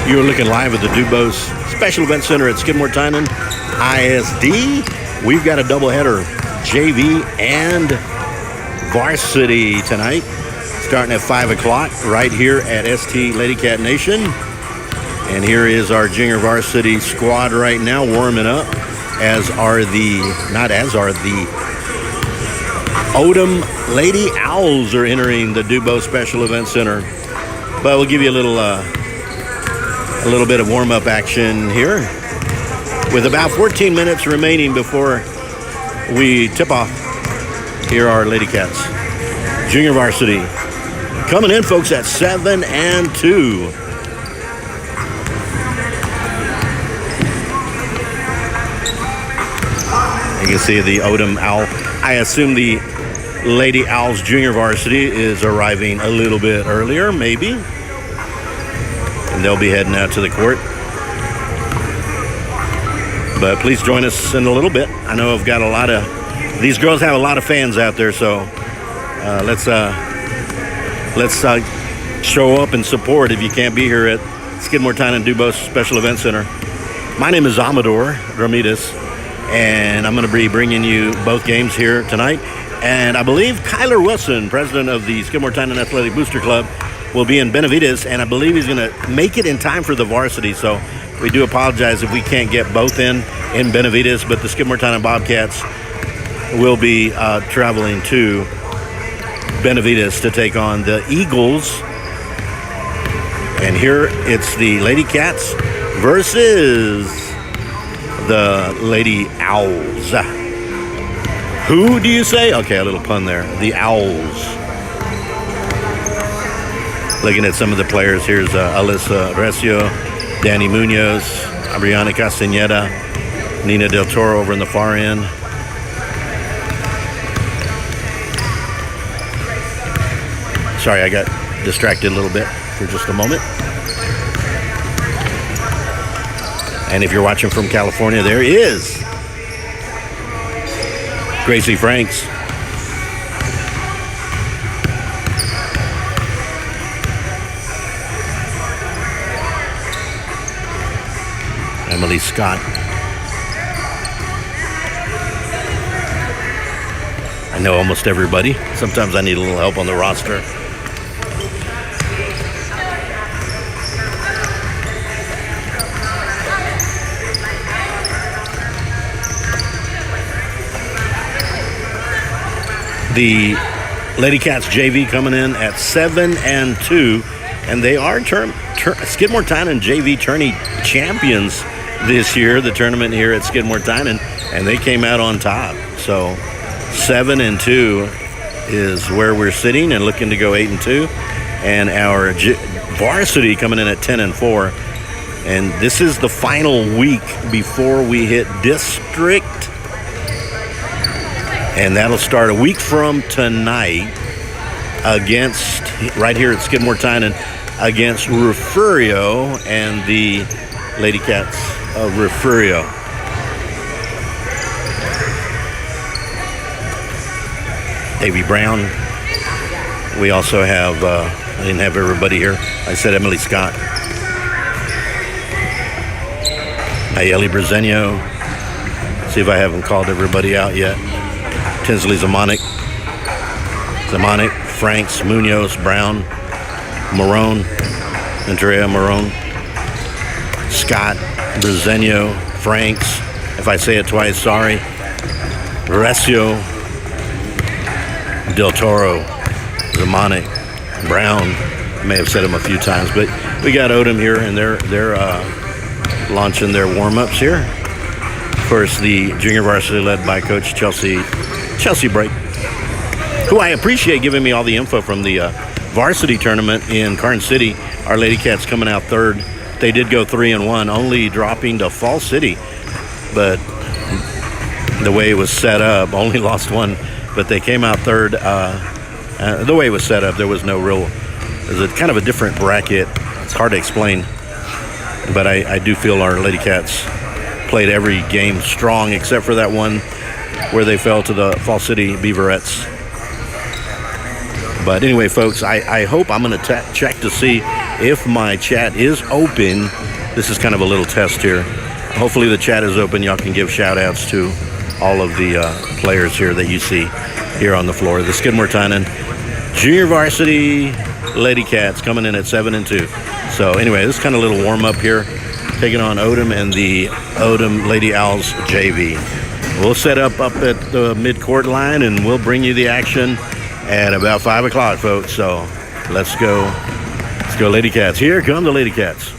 You're looking live at the Dubose Special Event Center at Skidmore-Tynan ISD. We've got a doubleheader, JV and varsity tonight, starting at 5 o'clock right here at ST Lady Cat Nation. And here is our junior varsity squad right now warming up, as are the Odem Lady Owls are entering the Dubose Special Event Center. But we'll give you a little bit of warm-up action here with about 14 minutes remaining before we tip off. Here are Lady Cats junior varsity coming in, folks, at 7 and 2. You can see the Odem Owl. I assume the Lady Owls junior varsity is arriving a little bit earlier, maybe. And they'll be heading out to the court. But please join us in a little bit. I know I've got these girls have a lot of fans out there, so let's show up and support if you can't be here at Skidmore-Tynan Dubose Special Event Center. My name is Amador Ramirez, and I'm going to be bringing you both games here tonight. And I believe Kyler Wilson, president of the Skidmore-Tynan Athletic Booster Club, will be in Benavides, and I believe he's going to make it in time for the varsity. So we do apologize if we can't get both in Benavides, but the Skidmore-Tynan Bobcats will be traveling to Benavides to take on the Eagles. And here it's the Lady Cats versus the Lady Owls. Who do you say? Okay, a little pun there. The Owls. Looking at some of the players, here's Alyssa Recio, Danny Munoz, Abriana Castañeda, Nina Del Toro over in the far end. Sorry, I got distracted a little bit for just a moment. And if you're watching from California, there is Gracie Franks. Emily Scott. I know almost everybody. Sometimes I need a little help on the roster. The Lady Cats JV coming in at 7 and 2, and they are Skidmore-Tynan JV tourney champions this year, the tournament here at Skidmore-Tynan, and they came out on top. So 7 and 2 is where we're sitting, and looking to go 8 and 2. And our varsity coming in at 10 and 4. And this is the final week before we hit district. And that'll start a week from tonight against, right here at Skidmore-Tynan, against Refugio and the Lady Cats of Refugio. Davy Brown. We also have, I didn't have everybody here. I said Emily Scott. Nayeli Brezenio. See if I haven't called everybody out yet. Tinsley Zamonic, Franks, Munoz, Brown, Marone, Andrea Marone, Scott, Brezenio, Franks, if I say it twice, sorry, Recio, Del Toro, Zamonic, Brown. I may have said them a few times, but we got Odem here, and they're launching their warm-ups here. Of course, the junior varsity led by Coach Chelsea Brake, who I appreciate giving me all the info from the varsity tournament in Carson City. Our Lady Cats coming out third. They did go 3 and 1, only dropping to Fall City. But the way it was set up, only lost one, but they came out third. The way it was set up, there was no real, it was kind of a different bracket. It's hard to explain, but I do feel our Lady Cats played every game strong except for that one where they fell to the Fall City Beaverettes. But anyway, folks, I hope, I'm going to check to see if my chat is open, this is kind of a little test here. Hopefully the chat is open. Y'all can give shout outs to all of the players here that you see here on the floor. The Skidmore-Tynan Junior Varsity Lady Cats coming in at 7-2. So anyway, this is kind of a little warm up here, taking on Odem and the Odem Lady Owls JV. We'll set up at the mid-court line, and we'll bring you the action at about 5 o'clock, folks. So let's go Lady Cats. Here come the Lady Cats.